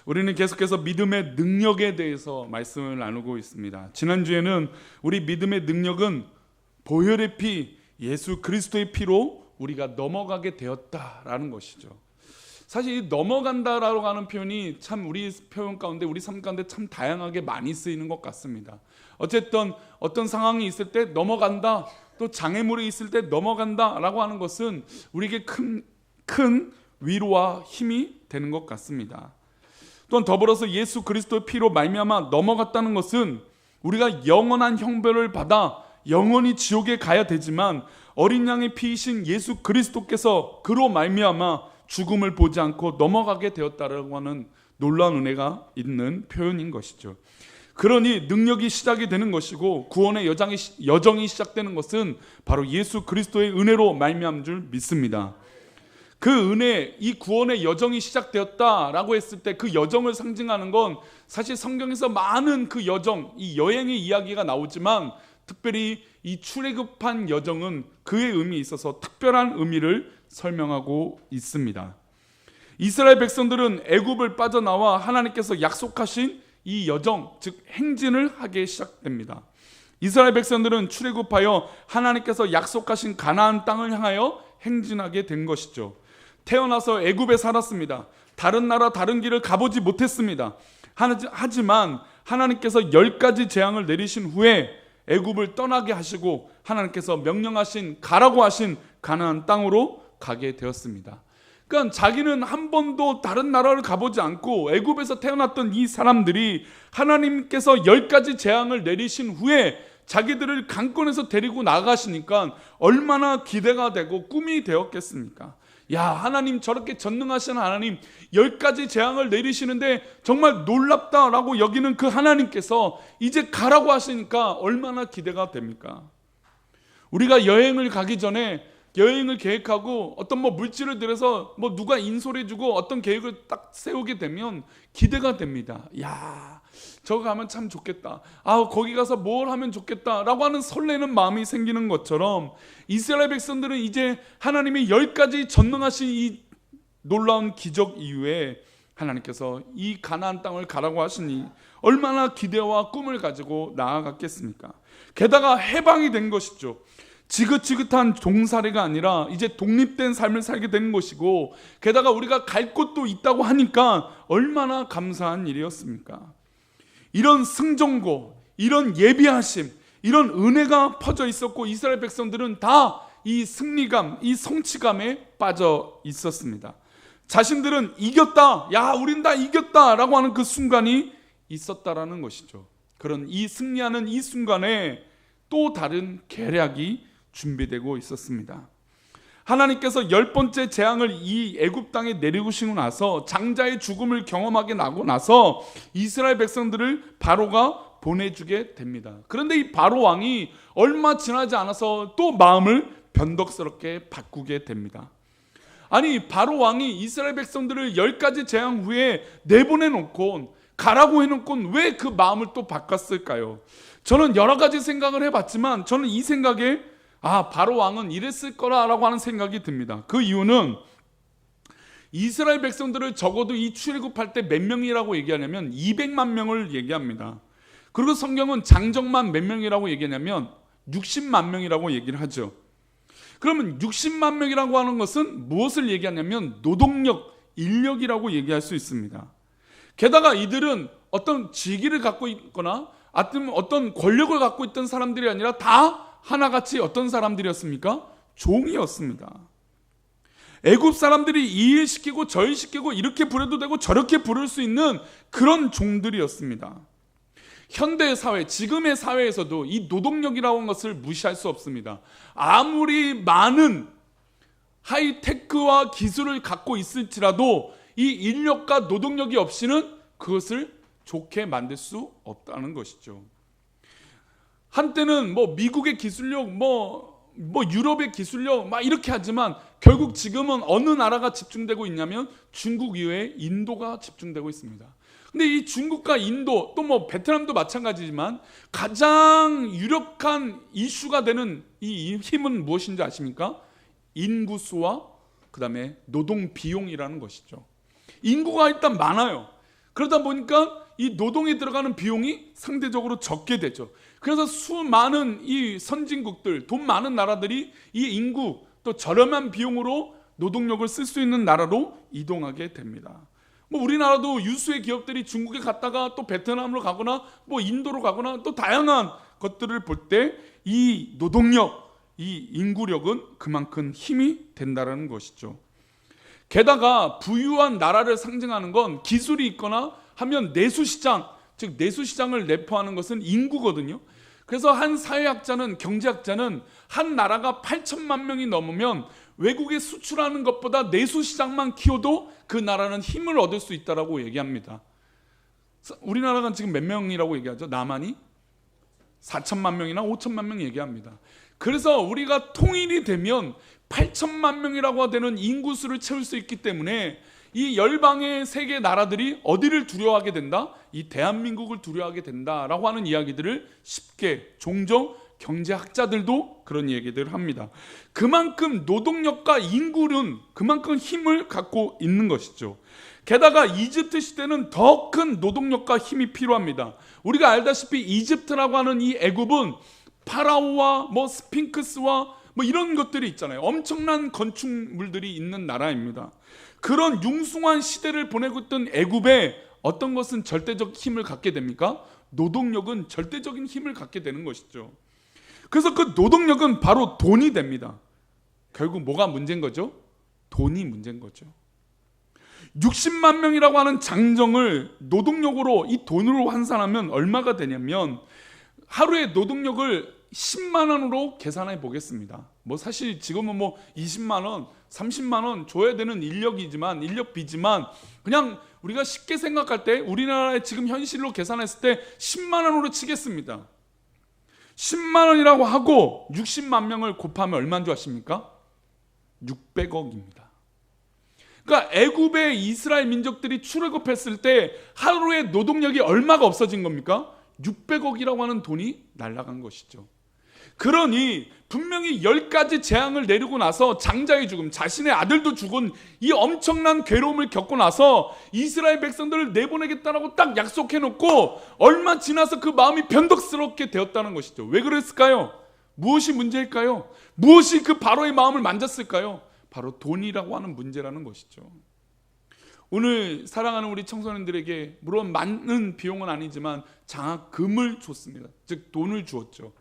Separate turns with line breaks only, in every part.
우리는 계속해서 믿음의 능력에 대해서 말씀을 나누고 있습니다. 지난주에는 우리 믿음의 능력은 보혈의 피, 예수 그리스도의 피로 우리가 넘어가게 되었다라는 것이죠. 사실 이 넘어간다라고 하는 표현이 참 우리 표현 가운데, 우리 삶 가운데 참 다양하게 많이 쓰이는 것 같습니다. 어쨌든 어떤 상황이 있을 때 넘어간다, 또 장애물이 있을 때 넘어간다라고 하는 것은 우리에게 큰 위로와 힘이 되는 것 같습니다. 또한 더불어서 예수 그리스도의 피로 말미암아 넘어갔다는 것은 우리가 영원한 형벌을 받아 영원히 지옥에 가야 되지만 어린 양의 피이신 예수 그리스도께서 그로 말미암아 죽음을 보지 않고 넘어가게 되었다라고 하는 놀라운 은혜가 있는 표현인 것이죠. 그러니 능력이 시작이 되는 것이고 구원의 여정이 시작되는 것은 바로 예수 그리스도의 은혜로 말미암은 줄 믿습니다. 그 은혜, 이 구원의 여정이 시작되었다라고 했을 때 그 여정을 상징하는 건 사실 성경에서 많은 그 여정, 이 여행의 이야기가 나오지만 특별히 이 출애굽한 여정은 그의 의미에 있어서 특별한 의미를 설명하고 있습니다. 이스라엘 백성들은 애굽을 빠져나와 하나님께서 약속하신 이 여정, 즉 행진을 하게 시작됩니다. 이스라엘 백성들은 출애굽하여 하나님께서 약속하신 가나안 땅을 향하여 행진하게 된 것이죠. 태어나서 애굽에 살았습니다. 다른 나라 다른 길을 가보지 못했습니다. 하지만 하나님께서 10가지 재앙을 내리신 후에 애굽을 떠나게 하시고 하나님께서 명령하신 가라고 하신 가나안 땅으로 가게 되었습니다. 그러니까 자기는 한 번도 다른 나라를 가보지 않고 애굽에서 태어났던 이 사람들이 하나님께서 10가지 재앙을 내리신 후에 자기들을 강권에서 데리고 나가시니까 얼마나 기대가 되고 꿈이 되었겠습니까? 야, 하나님 저렇게 전능하신 하나님 10가지 재앙을 내리시는데 정말 놀랍다라고 여기는 그 하나님께서 이제 가라고 하시니까 얼마나 기대가 됩니까? 우리가 여행을 가기 전에 여행을 계획하고 어떤 물질을 들여서 누가 인솔해주고 어떤 계획을 딱 세우게 되면 기대가 됩니다. 야, 저거 가면 참 좋겠다. 거기 가서 뭘 하면 좋겠다라고 하는 설레는 마음이 생기는 것처럼 이스라엘 백성들은 이제 하나님이 10가지 전능하신 이 놀라운 기적 이후에 하나님께서 이 가나안 땅을 가라고 하시니 얼마나 기대와 꿈을 가지고 나아갔겠습니까? 게다가 해방이 된 것이죠. 지긋지긋한 종살이가 아니라 이제 독립된 삶을 살게 된 것이고 게다가 우리가 갈 곳도 있다고 하니까 얼마나 감사한 일이었습니까? 이런 승정고, 이런 예비하심, 이런 은혜가 퍼져 있었고 이스라엘 백성들은 다 이 승리감, 이 성취감에 빠져 있었습니다. 자신들은 이겼다, 야 우린 다 이겼다 라고 하는 그 순간이 있었다라는 것이죠. 그런 이 승리하는 이 순간에 또 다른 계략이 준비되고 있었습니다. 하나님께서 10번째 재앙을 이 애굽 땅에 내리시고 나서 장자의 죽음을 경험하게 나고 나서 이스라엘 백성들을 바로가 보내주게 됩니다. 그런데 이 바로 왕이 얼마 지나지 않아서 또 마음을 변덕스럽게 바꾸게 됩니다. 아니, 바로 왕이 이스라엘 백성들을 10가지 재앙 후에 내보내놓고 가라고 해놓고 왜 그 마음을 또 바꿨을까요? 저는 여러 가지 생각을 해봤지만 저는 이 생각에 바로 왕은 이랬을 거라고 하는 생각이 듭니다. 그 이유는 이스라엘 백성들을 적어도 이 출애굽할 때 몇 명이라고 얘기하냐면 200만 명을 얘기합니다. 그리고 성경은 장정만 몇 명이라고 얘기하냐면 60만 명이라고 얘기를 하죠. 그러면 60만 명이라고 하는 것은 무엇을 얘기하냐면 노동력, 인력이라고 얘기할 수 있습니다. 게다가 이들은 어떤 직위를 갖고 있거나 어떤 권력을 갖고 있던 사람들이 아니라 다 하나같이 어떤 사람들이었습니까? 종이었습니다. 애굽 사람들이 이 일 시키고 저 일 시키고 이렇게 부려도 되고 저렇게 부를 수 있는 그런 종들이었습니다. 현대 사회, 지금의 사회에서도 이 노동력이라고 하는 것을 무시할 수 없습니다. 아무리 많은 하이테크와 기술을 갖고 있을지라도 이 인력과 노동력이 없이는 그것을 좋게 만들 수 없다는 것이죠. 한때는 미국의 기술력, 유럽의 기술력 막 이렇게 하지만 결국 지금은 어느 나라가 집중되고 있냐면 중국 이외에 인도가 집중되고 있습니다. 근데 이 중국과 인도 또 베트남도 마찬가지지만 가장 유력한 이슈가 되는 이 힘은 무엇인지 아십니까? 인구수와 그 다음에 노동 비용이라는 것이죠. 인구가 일단 많아요. 그러다 보니까 이 노동에 들어가는 비용이 상대적으로 적게 되죠. 그래서 수많은 이 선진국들, 돈 많은 나라들이 이 인구 또 저렴한 비용으로 노동력을 쓸 수 있는 나라로 이동하게 됩니다. 뭐 우리나라도 유수의 기업들이 중국에 갔다가 또 베트남으로 가거나 뭐 인도로 가거나 또 다양한 것들을 볼 때 이 노동력, 이 인구력은 그만큼 힘이 된다는 것이죠. 게다가 부유한 나라를 상징하는 건 기술이 있거나 하면 내수시장, 즉 내수시장을 내포하는 것은 인구거든요. 그래서 한 사회학자는, 경제학자는 한 나라가 8천만 명이 넘으면 외국에 수출하는 것보다 내수시장만 키워도 그 나라는 힘을 얻을 수 있다고 얘기합니다. 우리나라가 지금 몇 명이라고 얘기하죠? 남한이 4천만 명이나 5천만 명 얘기합니다. 그래서 우리가 통일이 되면 8천만 명이라고 되는 인구수를 채울 수 있기 때문에 이 열방의 세계 나라들이 어디를 두려워하게 된다? 이 대한민국을 두려워하게 된다라고 하는 이야기들을 쉽게 종종 경제학자들도 그런 얘기들을 합니다. 그만큼 노동력과 인구는 그만큼 힘을 갖고 있는 것이죠. 게다가 이집트 시대는 더 큰 노동력과 힘이 필요합니다. 우리가 알다시피 이집트라고 하는 이 애굽은 파라오와 뭐 스핑크스와 뭐 이런 것들이 있잖아요. 엄청난 건축물들이 있는 나라입니다. 그런 융숭한 시대를 보내고 있던 애굽에 어떤 것은 절대적 힘을 갖게 됩니까? 노동력은 절대적인 힘을 갖게 되는 것이죠. 그래서 그 노동력은 바로 돈이 됩니다. 결국 뭐가 문제인 거죠? 돈이 문제인 거죠. 60만 명이라고 하는 장정을 노동력으로 이 돈으로 환산하면 얼마가 되냐면 하루의 노동력을 10만 원으로 계산해 보겠습니다. 뭐 사실 지금은 뭐 20만 원, 30만 원 줘야 되는 인력비지만 그냥 우리가 쉽게 생각할 때 우리나라의 지금 현실로 계산했을 때 10만 원으로 치겠습니다. 10만 원이라고 하고 60만 명을 곱하면 얼마인 줄 아십니까? 600억입니다. 그러니까 애굽의 이스라엘 민족들이 출애굽했을 때 하루의 노동력이 얼마가 없어진 겁니까? 600억이라고 하는 돈이 날아간 것이죠. 그러니 분명히 10가지 재앙을 내리고 나서 장자의 죽음, 자신의 아들도 죽은 이 엄청난 괴로움을 겪고 나서 이스라엘 백성들을 내보내겠다라고 딱 약속해놓고 얼마 지나서 그 마음이 변덕스럽게 되었다는 것이죠. 왜 그랬을까요? 무엇이 문제일까요? 무엇이 그 바로의 마음을 만졌을까요? 바로 돈이라고 하는 문제라는 것이죠. 오늘 사랑하는 우리 청소년들에게 물론 많은 비용은 아니지만 장학금을 줬습니다. 즉 돈을 주었죠.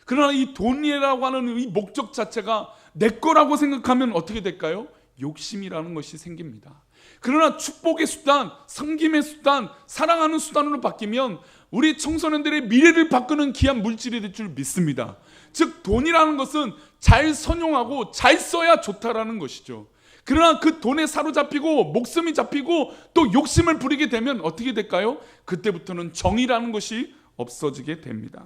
그러나 이 돈이라고 하는 이 목적 자체가 내 거라고 생각하면 어떻게 될까요? 욕심이라는 것이 생깁니다. 그러나 축복의 수단, 섬김의 수단, 사랑하는 수단으로 바뀌면 우리 청소년들의 미래를 바꾸는 귀한 물질이 될 줄 믿습니다. 즉 돈이라는 것은 잘 선용하고 잘 써야 좋다라는 것이죠. 그러나 그 돈에 사로잡히고 목숨이 잡히고 또 욕심을 부리게 되면 어떻게 될까요? 그때부터는 정의라는 것이 없어지게 됩니다.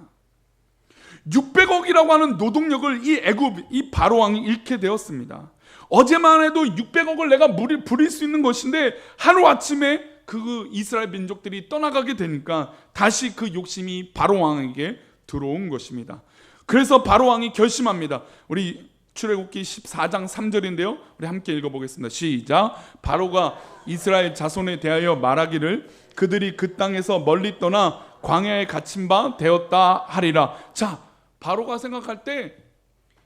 600억이라고 하는 노동력을 이 애굽, 이 바로왕이 잃게 되었습니다. 어제만 해도 600억을 내가 부릴 수 있는 것인데 하루아침에 그 이스라엘 민족들이 떠나가게 되니까 다시 그 욕심이 바로왕에게 들어온 것입니다. 그래서 바로왕이 결심합니다. 우리 출애굽기 14장 3절인데요. 우리 함께 읽어보겠습니다. 시작. 바로가 이스라엘 자손에 대하여 말하기를 그들이 그 땅에서 멀리 떠나 광야에 갇힌 바 되었다 하리라. 자, 바로가 생각할 때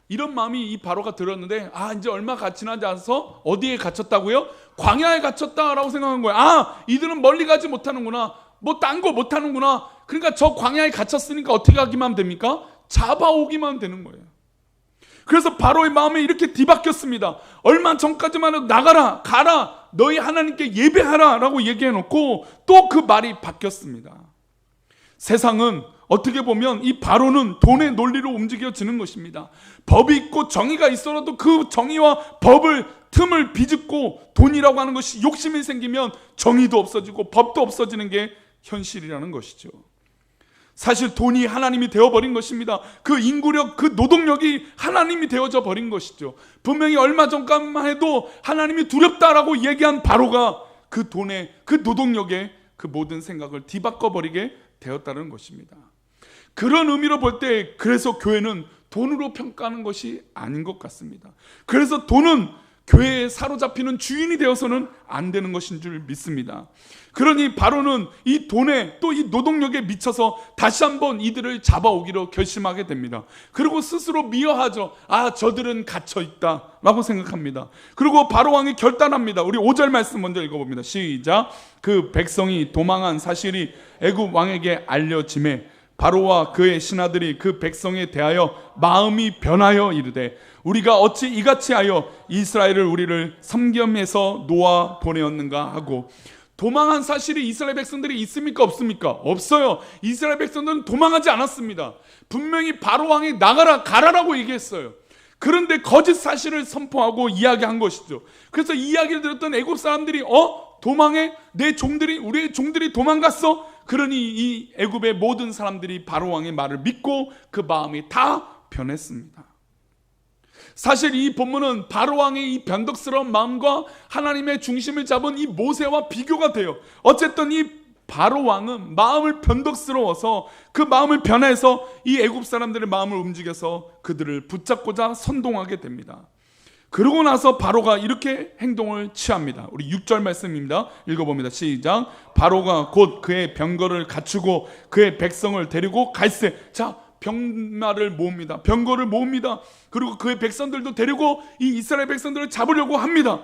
이런 마음이 이 바로가 들었는데 이제 얼마 지나지 않아서 어디에 갇혔다고요? 광야에 갇혔다라고 생각한 거예요. 이들은 멀리 가지 못하는구나. 뭐 딴 거 못하는구나. 그러니까 저 광야에 갇혔으니까 어떻게 하기만 하면 됩니까? 잡아오기만 되는 거예요. 그래서 바로의 마음에 이렇게 뒤바뀌었습니다. 얼마 전까지만 해도 나가라, 가라, 너희 하나님께 예배하라 라고 얘기해놓고 또 그 말이 바뀌었습니다. 세상은 어떻게 보면 이 바로는 돈의 논리로 움직여지는 것입니다. 법이 있고 정의가 있어도 그 정의와 법을 틈을 비집고 돈이라고 하는 것이 욕심이 생기면 정의도 없어지고 법도 없어지는 게 현실이라는 것이죠. 사실 돈이 하나님이 되어버린 것입니다. 그 인구력, 그 노동력이 하나님이 되어져 버린 것이죠. 분명히 얼마 전까지만 해도 하나님이 두렵다라고 얘기한 바로가 그 돈에, 그 노동력에 그 모든 생각을 뒤바꿔버리게 되었다는 것입니다. 그런 의미로 볼 때 그래서 교회는 돈으로 평가하는 것이 아닌 것 같습니다. 그래서 돈은 교회에 사로잡히는 주인이 되어서는 안 되는 것인 줄 믿습니다. 그러니 바로는 이 돈에 또 이 노동력에 미쳐서 다시 한번 이들을 잡아오기로 결심하게 됩니다. 그리고 스스로 미워하죠. 아, 저들은 갇혀 있다 라고 생각합니다. 그리고 바로 왕이 결단합니다. 우리 5절 말씀 먼저 읽어봅니다. 시작. 그 백성이 도망한 사실이 애굽 왕에게 알려짐에 바로와 그의 신하들이 그 백성에 대하여 마음이 변하여 이르되 우리가 어찌 이같이 하여 이스라엘을 우리를 섬김에서 놓아 보내었는가 하고. 도망한 사실이 이스라엘 백성들이 있습니까 없습니까? 없어요. 이스라엘 백성들은 도망하지 않았습니다. 분명히 바로 왕이 나가라 가라라고 얘기했어요. 그런데 거짓 사실을 선포하고 이야기한 것이죠. 그래서 이 이야기를 들었던 애굽 사람들이 도망해? 우리의 종들이 도망갔어? 그러니 이 애굽의 모든 사람들이 바로 왕의 말을 믿고 그 마음이 다 변했습니다. 사실 이 본문은 바로 왕의 이 변덕스러운 마음과 하나님의 중심을 잡은 이 모세와 비교가 돼요. 어쨌든 이 바로 왕은 마음을 변덕스러워서 그 마음을 변해서 이 애굽 사람들의 마음을 움직여서 그들을 붙잡고자 선동하게 됩니다. 그러고 나서 바로가 이렇게 행동을 취합니다. 우리 6절 말씀입니다. 읽어봅니다. 시작. 바로가 곧 그의 병거를 갖추고 그의 백성을 데리고 갈새. 자, 병마를 모읍니다. 병거를 모읍니다. 그리고 그의 백성들도 데리고 이 이스라엘 백성들을 잡으려고 합니다.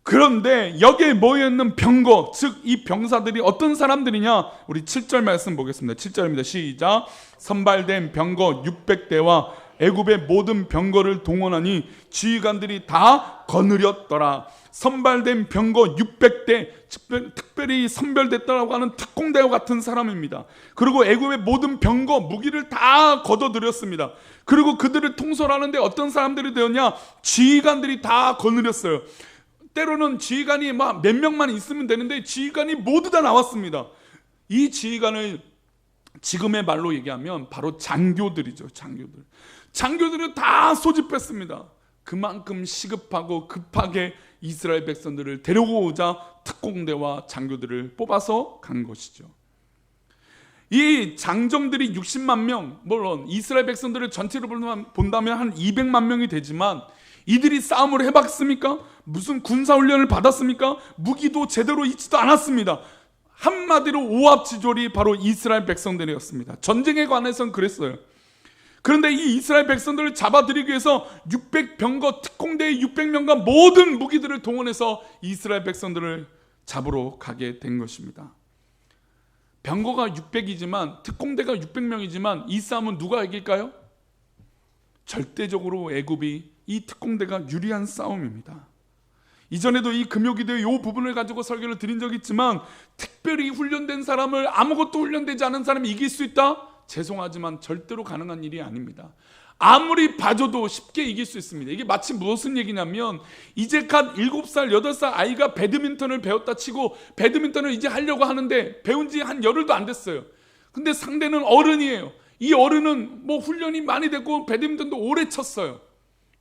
그런데 여기에 모여있는 병거, 즉 이 병사들이 어떤 사람들이냐? 우리 7절 말씀 보겠습니다. 7절입니다. 시작. 선발된 병거 600대와 애굽의 모든 병거를 동원하니 지휘관들이 다 거느렸더라. 선발된 병거 600대, 특별히 선별됐다라고 하는 특공대와 같은 사람입니다. 그리고 애굽의 모든 병거, 무기를 다 걷어들였습니다. 그리고 그들을 통솔하는데 어떤 사람들이 되었냐? 지휘관들이 다 거느렸어요. 때로는 지휘관이 몇 명만 있으면 되는데 지휘관이 모두 다 나왔습니다. 이 지휘관을 지금의 말로 얘기하면 바로 장교들이죠. 장교들을 다 소집했습니다. 그만큼 시급하고 급하게 이스라엘 백성들을 데려오자 특공대와 장교들을 뽑아서 간 것이죠. 이 장정들이 60만 명, 물론 이스라엘 백성들을 전체로 본다면 한 200만 명이 되지만 이들이 싸움을 해봤습니까? 무슨 군사훈련을 받았습니까? 무기도 제대로 있지도 않았습니다. 한마디로 오합지졸이 바로 이스라엘 백성들이었습니다. 전쟁에 관해서는 그랬어요. 그런데 이 이스라엘 백성들을 잡아들이기 위해서 600병거 특공대의 600명과 모든 무기들을 동원해서 이스라엘 백성들을 잡으러 가게 된 것입니다. 병거가 600이지만 특공대가 600명이지만 이 싸움은 누가 이길까요? 절대적으로 애굽이 이 특공대가 유리한 싸움입니다. 이전에도 이 금요기도의 이 부분을 가지고 설교를 드린 적이 있지만 특별히 훈련된 사람을 아무것도 훈련되지 않은 사람이 이길 수 있다? 죄송하지만 절대로 가능한 일이 아닙니다. 아무리 봐줘도 쉽게 이길 수 있습니다. 이게 마치 무슨 얘기냐면 이제 갓 7살, 8살 아이가 배드민턴을 배웠다 치고 배드민턴을 이제 하려고 하는데 배운 지 한 열흘도 안 됐어요. 근데 상대는 어른이에요. 이 어른은 훈련이 많이 됐고 배드민턴도 오래 쳤어요.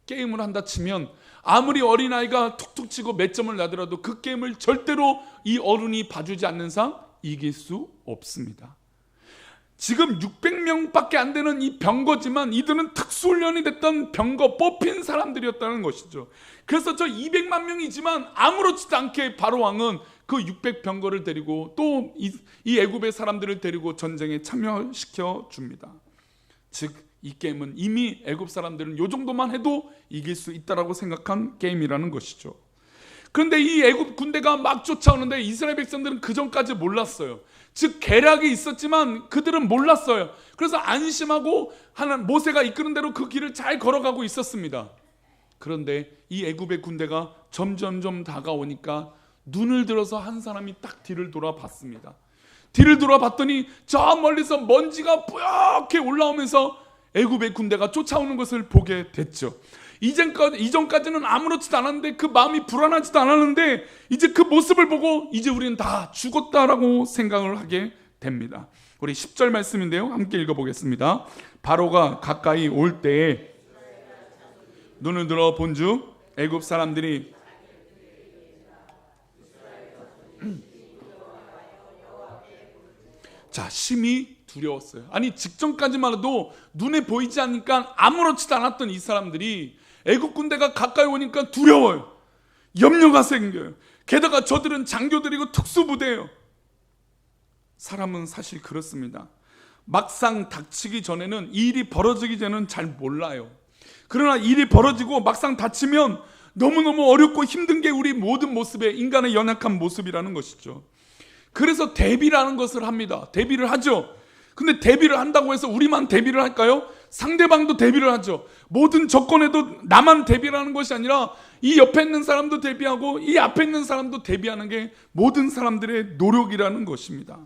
게임을 한다 치면 아무리 어린아이가 툭툭 치고 몇 점을 나더라도 그 게임을 절대로 이 어른이 봐주지 않는 상 이길 수 없습니다. 지금 600명밖에 안 되는 이 병거지만 이들은 특수훈련이 됐던 병거 뽑힌 사람들이었다는 것이죠. 그래서 저 200만 명이지만 아무렇지도 않게 바로 왕은 그 600병거를 데리고 또 이 애굽의 사람들을 데리고 전쟁에 참여시켜 줍니다. 즉 이 게임은 이미 애굽 사람들은 이 정도만 해도 이길 수 있다라고 생각한 게임이라는 것이죠. 그런데 이 애굽 군대가 막 쫓아오는데 이스라엘 백성들은 그 전까지 몰랐어요. 즉 계략이 있었지만 그들은 몰랐어요. 그래서 안심하고 모세가 이끄는 대로 그 길을 잘 걸어가고 있었습니다. 그런데 이 애굽의 군대가 점점점 다가오니까 눈을 들어서 한 사람이 딱 뒤를 돌아봤습니다. 뒤를 돌아봤더니 저 멀리서 먼지가 뿌옇게 올라오면서 애굽의 군대가 쫓아오는 것을 보게 됐죠. 이전까지는 아무렇지도 않았는데 그 마음이 불안하지도 않았는데 이제 그 모습을 보고 이제 우리는 다 죽었다라고 생각을 하게 됩니다. 우리 10절 말씀인데요. 함께 읽어보겠습니다. 바로가 가까이 올 때에 눈을 들어 본즉 애굽 사람들이 자, 심히 두려웠어요. 아니 직전까지만 해도 눈에 보이지 않으니까 아무렇지도 않았던 이 사람들이 애국 군대가 가까이 오니까 두려워요. 염려가 생겨요. 게다가 저들은 장교들이고 특수부대예요. 사람은 사실 그렇습니다. 막상 닥치기 전에는, 이 일이 벌어지기 전에는 잘 몰라요. 그러나 일이 벌어지고 막상 닥치면 너무너무 어렵고 힘든 게 우리 모든 모습의 인간의 연약한 모습이라는 것이죠. 그래서 대비라는 것을 합니다. 대비를 하죠. 근데 대비를 한다고 해서 우리만 대비를 할까요? 상대방도 대비를 하죠. 모든 조건에도 나만 대비를 하는 것이 아니라 이 옆에 있는 사람도 대비하고 이 앞에 있는 사람도 대비하는 게 모든 사람들의 노력이라는 것입니다.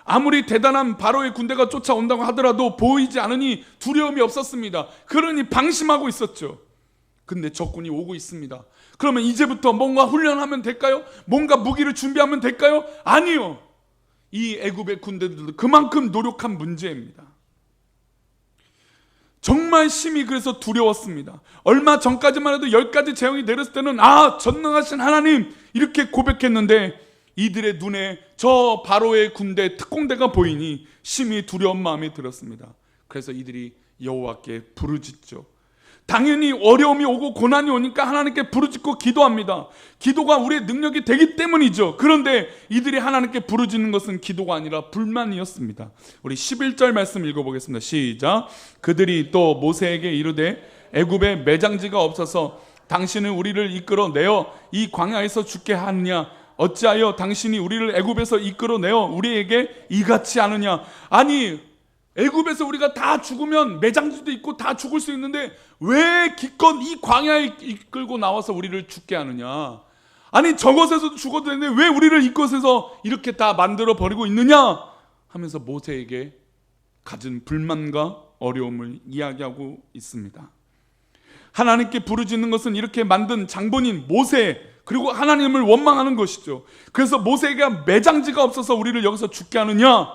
아무리 대단한 바로의 군대가 쫓아온다고 하더라도 보이지 않으니 두려움이 없었습니다. 그러니 방심하고 있었죠. 근데 적군이 오고 있습니다. 그러면 이제부터 뭔가 훈련하면 될까요? 뭔가 무기를 준비하면 될까요? 아니요. 이 애굽의 군대들도 그만큼 노력한 문제입니다. 정말 심히 그래서 두려웠습니다. 얼마 전까지만 해도 10가지 재앙이 내렸을 때는 전능하신 하나님 이렇게 고백했는데, 이들의 눈에 저 바로의 군대 특공대가 보이니 심히 두려운 마음이 들었습니다. 그래서 이들이 여호와께 부르짖죠. 당연히 어려움이 오고 고난이 오니까 하나님께 부르짖고 기도합니다. 기도가 우리의 능력이 되기 때문이죠. 그런데 이들이 하나님께 부르짖는 것은 기도가 아니라 불만이었습니다. 우리 11절 말씀 읽어보겠습니다. 시작. 그들이 또 모세에게 이르되 애굽에 매장지가 없어서 당신은 우리를 이끌어내어 이 광야에서 죽게 하느냐? 어찌하여 당신이 우리를 애굽에서 이끌어내어 우리에게 이같이 하느냐? 아니, 애굽에서 우리가 다 죽으면 매장지도 있고 다 죽을 수 있는데 왜 기껏 이 광야에 이끌고 나와서 우리를 죽게 하느냐? 아니, 저곳에서도 죽어도 되는데 왜 우리를 이곳에서 이렇게 다 만들어 버리고 있느냐? 하면서 모세에게 가진 불만과 어려움을 이야기하고 있습니다. 하나님께 부르짖는 것은 이렇게 만든 장본인 모세, 그리고 하나님을 원망하는 것이죠. 그래서 모세가 매장지가 없어서 우리를 여기서 죽게 하느냐?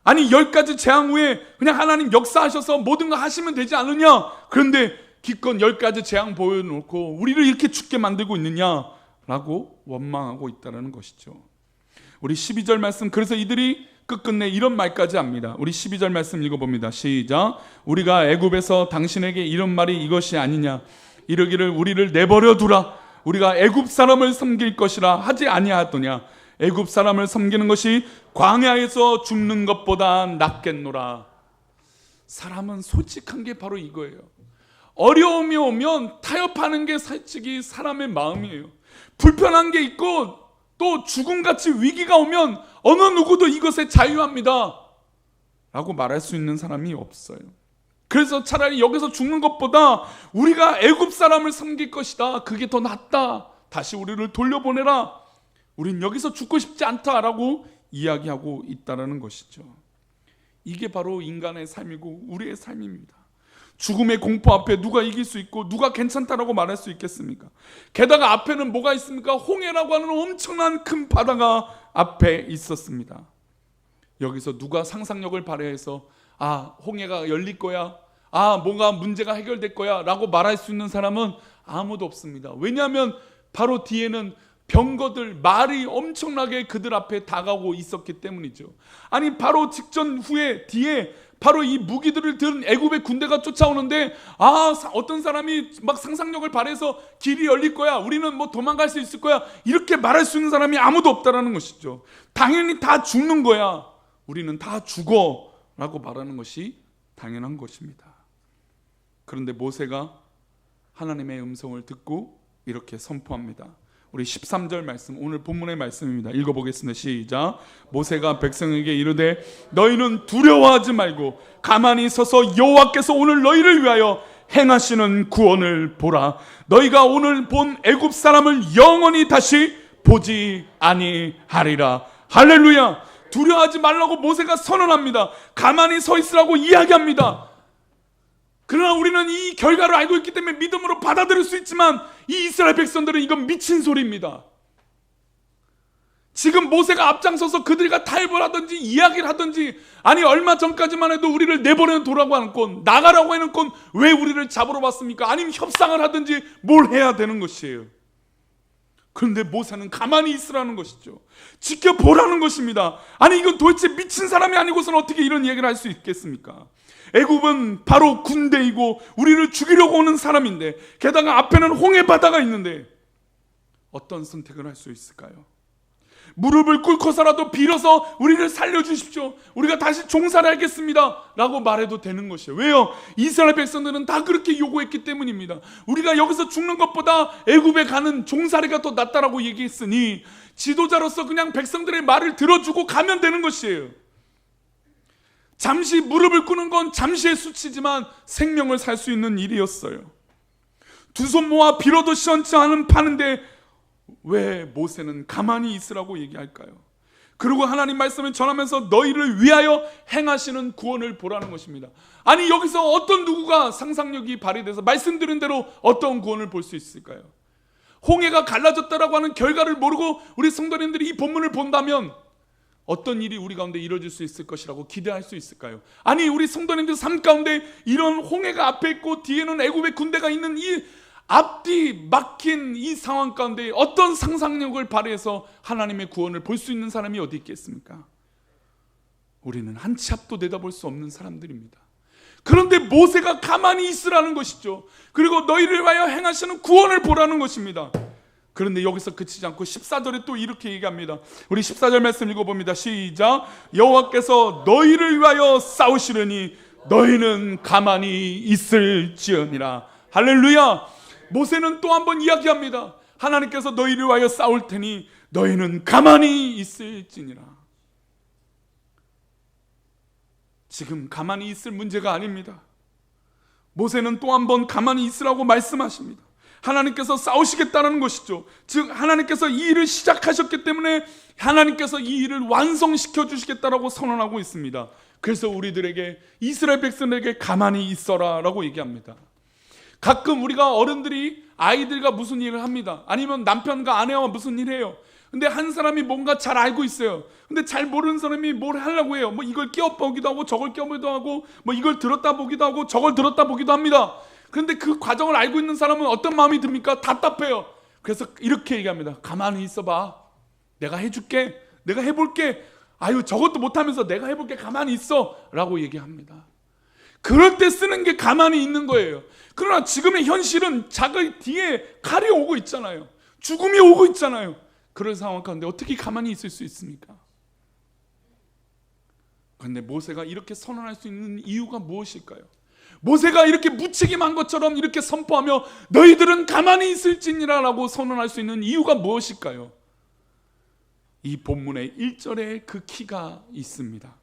아니, 10가지 재앙 후에 그냥 하나님 역사하셔서 모든 거 하시면 되지 않느냐? 그런데 기껏 10가지 재앙 보여놓고 우리를 이렇게 죽게 만들고 있느냐라고 원망하고 있다는 것이죠. 우리 12절 말씀, 그래서 이들이 끝끝내 이런 말까지 합니다. 우리 12절 말씀 읽어봅니다. 시작. 우리가 애굽에서 당신에게 이런 말이 이것이 아니냐? 이르기를 우리를 내버려 두라. 우리가 애굽 사람을 섬길 것이라 하지 아니하더냐? 애굽 사람을 섬기는 것이 광야에서 죽는 것보다 낫겠노라. 사람은 솔직한 게 바로 이거예요. 어려움이 오면 타협하는 게 솔직히 사람의 마음이에요. 불편한 게 있고 또 죽음같이 위기가 오면 어느 누구도 이것에 자유합니다 라고 말할 수 있는 사람이 없어요. 그래서 차라리 여기서 죽는 것보다 우리가 애굽 사람을 섬길 것이다, 그게 더 낫다, 다시 우리를 돌려보내라, 우린 여기서 죽고 싶지 않다라고 이야기하고 있다는 것이죠. 이게 바로 인간의 삶이고 우리의 삶입니다. 죽음의 공포 앞에 누가 이길 수 있고 누가 괜찮다라고 말할 수 있겠습니까? 게다가 앞에는 뭐가 있습니까? 홍해라고 하는 엄청난 큰 바다가 앞에 있었습니다. 여기서 누가 상상력을 발휘해서 홍해가 열릴 거야, 뭔가 문제가 해결될 거야 라고 말할 수 있는 사람은 아무도 없습니다. 왜냐하면 바로 뒤에는 병거들, 말이 엄청나게 그들 앞에 다가오고 있었기 때문이죠. 아니, 바로 직전 후에 뒤에 바로 이 무기들을 든 애굽의 군대가 쫓아오는데 어떤 사람이 막 상상력을 발휘해서 길이 열릴 거야, 우리는 뭐 도망갈 수 있을 거야, 이렇게 말할 수 있는 사람이 아무도 없다라는 것이죠. 당연히 다 죽는 거야, 우리는 다 죽어 라고 말하는 것이 당연한 것입니다. 그런데 모세가 하나님의 음성을 듣고 이렇게 선포합니다. 우리 13절 말씀, 오늘 본문의 말씀입니다. 읽어보겠습니다. 시작. 모세가 백성에게 이르되 너희는 두려워하지 말고 가만히 서서 여호와께서 오늘 너희를 위하여 행하시는 구원을 보라. 너희가 오늘 본 애굽 사람을 영원히 다시 보지 아니하리라. 할렐루야. 두려워하지 말라고 모세가 선언합니다. 가만히 서 있으라고 이야기합니다. 그러나 우리는 이 결과를 알고 있기 때문에 믿음으로 받아들일 수 있지만 이 이스라엘 백성들은 이건 미친 소리입니다. 지금 모세가 앞장서서 그들과 타협을 하든지 이야기를 하든지, 아니 얼마 전까지만 해도 우리를 내버려 두라고 하는 나가라고 하는 건 왜 우리를 잡으러 왔습니까? 아니면 협상을 하든지 뭘 해야 되는 것이에요. 그런데 모세는 가만히 있으라는 것이죠. 지켜보라는 것입니다. 아니 이건 도대체 미친 사람이 아니고서는 어떻게 이런 얘기를 할 수 있겠습니까? 애굽은 바로 군대이고 우리를 죽이려고 오는 사람인데, 게다가 앞에는 홍해 바다가 있는데 어떤 선택을 할 수 있을까요? 무릎을 꿇고서라도 빌어서 우리를 살려주십시오, 우리가 다시 종살이 하겠습니다 라고 말해도 되는 것이에요. 왜요? 이스라엘 백성들은 다 그렇게 요구했기 때문입니다. 우리가 여기서 죽는 것보다 애굽에 가는 종살이가 더 낫다라고 얘기했으니 지도자로서 그냥 백성들의 말을 들어주고 가면 되는 것이에요. 잠시 무릎을 꿇는 건 잠시의 수치지만 생명을 살 수 있는 일이었어요. 두 손 모아 빌어도 시원치 않은 파는데 왜 모세는 가만히 있으라고 얘기할까요? 그리고 하나님 말씀을 전하면서 너희를 위하여 행하시는 구원을 보라는 것입니다. 아니 여기서 어떤 누구가 상상력이 발휘돼서 말씀드린 대로 어떤 구원을 볼 수 있을까요? 홍해가 갈라졌다라고 하는 결과를 모르고 우리 성도님들이 이 본문을 본다면 어떤 일이 우리 가운데 이루어질 수 있을 것이라고 기대할 수 있을까요? 아니 우리 성도님들 삶 가운데 이런 홍해가 앞에 있고 뒤에는 애굽의 군대가 있는 이 앞뒤 막힌 이 상황 가운데 어떤 상상력을 발휘해서 하나님의 구원을 볼 수 있는 사람이 어디 있겠습니까? 우리는 한 치 앞도 내다볼 수 없는 사람들입니다. 그런데 모세가 가만히 있으라는 것이죠. 그리고 너희를 위하여 행하시는 구원을 보라는 것입니다. 그런데 여기서 그치지 않고 14절에 또 이렇게 얘기합니다. 우리 14절 말씀 읽어봅니다. 시작. 여호와께서 너희를 위하여 싸우시려니 너희는 가만히 있을지어니라. 할렐루야. 모세는 또 한 번 이야기합니다. 하나님께서 너희를 위하여 싸울 테니 너희는 가만히 있을지니라. 지금 가만히 있을 문제가 아닙니다. 모세는 또 한 번 가만히 있으라고 말씀하십니다. 하나님께서 싸우시겠다는 것이죠. 즉 하나님께서 이 일을 시작하셨기 때문에 하나님께서 이 일을 완성시켜 주시겠다라고 선언하고 있습니다. 그래서 우리들에게, 이스라엘 백성에게 가만히 있어라 라고 얘기합니다. 가끔 우리가 어른들이 아이들과 무슨 일을 합니다. 아니면 남편과 아내와 무슨 일을 해요. 근데 한 사람이 뭔가 잘 알고 있어요. 근데 잘 모르는 사람이 뭘 하려고 해요. 뭐 이걸 끼워보기도 하고 저걸 끼워보기도 하고 뭐 이걸 들었다 보기도 하고 저걸 들었다 보기도 합니다. 그런데 그 과정을 알고 있는 사람은 어떤 마음이 듭니까? 답답해요. 그래서 이렇게 얘기합니다. 가만히 있어봐. 내가 해줄게. 내가 해볼게. 아유 저것도 못하면서 내가 해볼게. 가만히 있어 라고 얘기합니다. 그럴 때 쓰는 게 가만히 있는 거예요. 그러나 지금의 현실은 자기 뒤에 칼이 오고 있잖아요. 죽음이 오고 있잖아요. 그런 상황 가운데 어떻게 가만히 있을 수 있습니까? 그런데 모세가 이렇게 선언할 수 있는 이유가 무엇일까요? 모세가 이렇게 무책임한 것처럼 이렇게 선포하며 너희들은 가만히 있을지니라 라고 선언할 수 있는 이유가 무엇일까요? 이 본문의 1절에 그 키가 있습니다.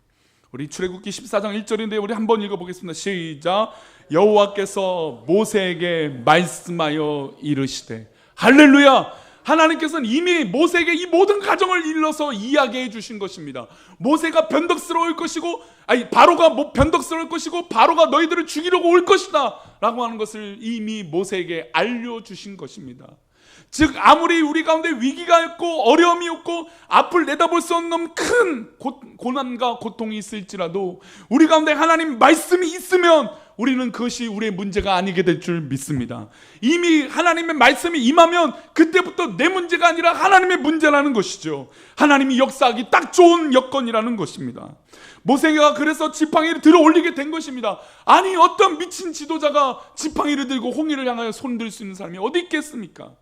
우리 출애굽기 14장 1절인데 우리 한번 읽어보겠습니다. 시작. 여호와께서 모세에게 말씀하여 이르시되. 할렐루야. 하나님께서는 이미 모세에게 이 모든 가정을 일러서 이야기해 주신 것입니다. 모세가 변덕스러울 것이고, 아니 바로가 변덕스러울 것이고 바로가 너희들을 죽이려고 올 것이다 라고 하는 것을 이미 모세에게 알려주신 것입니다. 즉 아무리 우리 가운데 위기가 있고 어려움이 있고 앞을 내다볼 수 없는 큰 고난과 고통이 있을지라도 우리 가운데 하나님 말씀이 있으면 우리는 그것이 우리의 문제가 아니게 될 줄 믿습니다. 이미 하나님의 말씀이 임하면 그때부터 내 문제가 아니라 하나님의 문제라는 것이죠. 하나님이 역사하기 딱 좋은 여건이라는 것입니다. 모세가 그래서 지팡이를 들어 올리게 된 것입니다. 아니 어떤 미친 지도자가 지팡이를 들고 홍해를 향하여 손들 수 있는 사람이 어디 있겠습니까?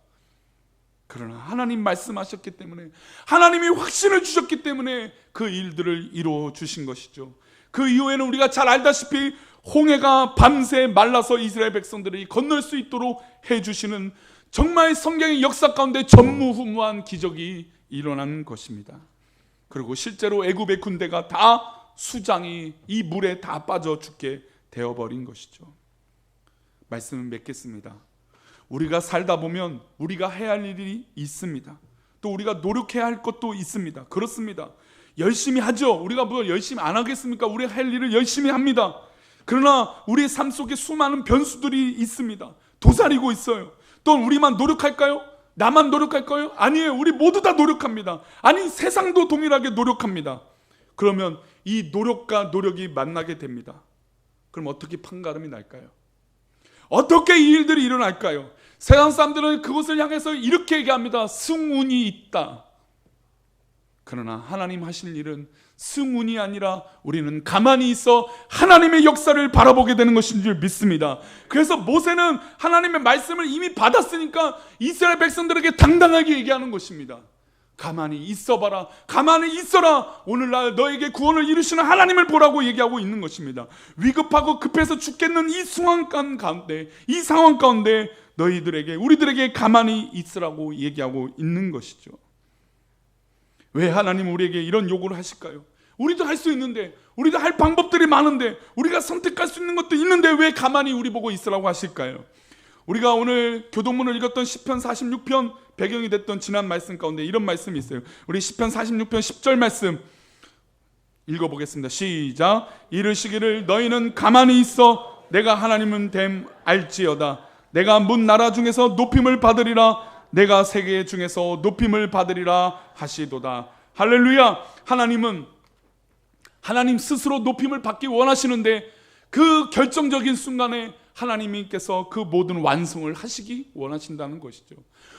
그러나 하나님 말씀하셨기 때문에, 하나님이 확신을 주셨기 때문에 그 일들을 이루어 주신 것이죠. 그 이후에는 우리가 잘 알다시피 홍해가 밤새 말라서 이스라엘 백성들이 건널 수 있도록 해주시는 정말 성경의 역사 가운데 전무후무한 기적이 일어난 것입니다. 그리고 실제로 애굽의 군대가 다 수장이 이 물에 다 빠져 죽게 되어버린 것이죠. 말씀을 맺겠습니다. 우리가 살다 보면 우리가 해야 할 일이 있습니다. 또 우리가 노력해야 할 것도 있습니다. 그렇습니다. 열심히 하죠. 우리가 뭐 열심히 안 하겠습니까? 우리가 할 일을 열심히 합니다. 그러나 우리의 삶 속에 수많은 변수들이 있습니다. 도사리고 있어요. 또 우리만 노력할까요? 나만 노력할까요? 아니에요. 우리 모두 다 노력합니다. 아니 세상도 동일하게 노력합니다. 그러면 이 노력과 노력이 만나게 됩니다. 그럼 어떻게 판가름이 날까요? 어떻게 이 일들이 일어날까요? 세상 사람들은 그것을 향해서 이렇게 얘기합니다. 승운이 있다. 그러나 하나님 하실 일은 승운이 아니라 우리는 가만히 있어 하나님의 역사를 바라보게 되는 것인 줄 믿습니다. 그래서 모세는 하나님의 말씀을 이미 받았으니까 이스라엘 백성들에게 당당하게 얘기하는 것입니다. 가만히 있어봐라. 가만히 있어라. 오늘날 너에게 구원을 이루시는 하나님을 보라고 얘기하고 있는 것입니다. 위급하고 급해서 죽겠는 이 상황 가운데 너희들에게, 우리들에게 가만히 있으라고 얘기하고 있는 것이죠. 왜 하나님 우리에게 이런 요구를 하실까요? 우리도 할 수 있는데, 우리도 할 방법들이 많은데, 우리가 선택할 수 있는 것도 있는데 왜 가만히 우리 보고 있으라고 하실까요? 우리가 오늘 교동문을 읽었던 시편 46편 배경이 됐던 지난 말씀 가운데 이런 말씀이 있어요. 우리 시편 46편 10절 말씀 읽어보겠습니다. 시작. 이르시기를 너희는 가만히 있어 내가 하나님은 됨 알지어다. 내가 문 나라 중에서 높임을 받으리라. 내가 세계 중에서 높임을 받으리라 하시도다. 할렐루야. 하나님은 하나님 스스로 높임을 받기 원하시는데 그 결정적인 순간에 하나님께서 그 모든 완성을 하시기 원하신다는 것이죠.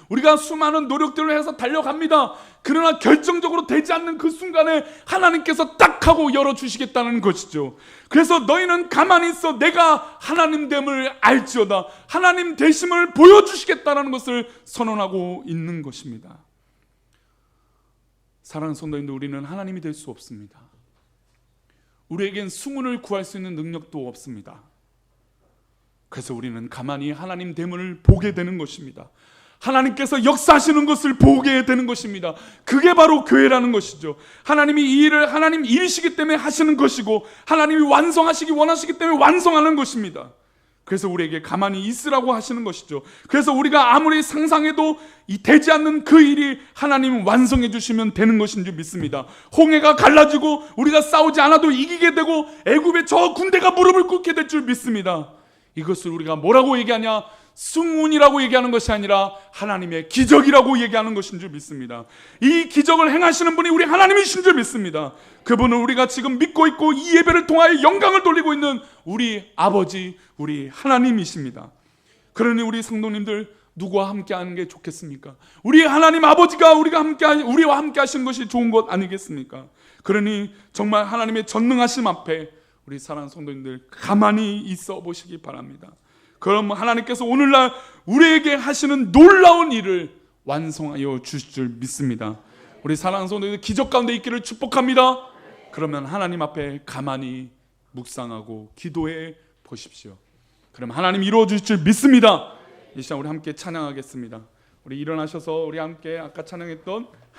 우리가 수많은 노력들을 해서 달려갑니다. 그러나 결정적으로 되지 않는 그 순간에 하나님께서 딱 하고 열어주시겠다는 것이죠. 그래서 너희는 가만히 있어 내가 하나님됨을 알지어다. 하나님 되심을 보여주시겠다는 것을 선언하고 있는 것입니다. 사랑하는 성도님들, 우리는 하나님이 될 수 없습니다. 우리에겐 승운을 구할 수 있는 능력도 없습니다. 그래서 우리는 가만히 하나님 됨을 보게 되는 것입니다. 하나님께서 역사하시는 것을 보게 되는 것입니다. 그게 바로 교회라는 것이죠. 하나님이 이 일을 하나님 일이시기 때문에 하시는 것이고 하나님이 완성하시기 원하시기 때문에 완성하는 것입니다. 그래서 우리에게 가만히 있으라고 하시는 것이죠. 그래서 우리가 아무리 상상해도 되지 않는 그 일이 하나님은 완성해 주시면 되는 것인 줄 믿습니다. 홍해가 갈라지고 우리가 싸우지 않아도 이기게 되고 애굽의 저 군대가 무릎을 꿇게 될 줄 믿습니다. 이것을 우리가 뭐라고 얘기하냐? 승운이라고 얘기하는 것이 아니라 하나님의 기적이라고 얘기하는 것인 줄 믿습니다. 이 기적을 행하시는 분이 우리 하나님이신 줄 믿습니다. 그분은 우리가 지금 믿고 있고 이 예배를 통하여 영광을 돌리고 있는 우리 아버지, 우리 하나님이십니다. 그러니 우리 성도님들 누구와 함께 하는 게 좋겠습니까? 우리 하나님 아버지가 우리와 함께 하시는 것이 좋은 것 아니겠습니까? 그러니 정말 하나님의 전능하심 앞에 우리 사랑하는 성도님들 가만히 있어 보시기 바랍니다. 그럼 하나님께서 오늘날 우리에게 하시는 놀라운 일을 완성하여 주실 줄 믿습니다. 우리 사랑하는 성도님들 기적 가운데 있기를 축복합니다. 그러면 하나님 앞에 가만히 묵상하고 기도해 보십시오. 그럼 하나님 이루어 주실 줄 믿습니다. 이 시간 우리 함께 찬양하겠습니다. 우리 일어나셔서 우리 함께 아까 찬양했던 하나님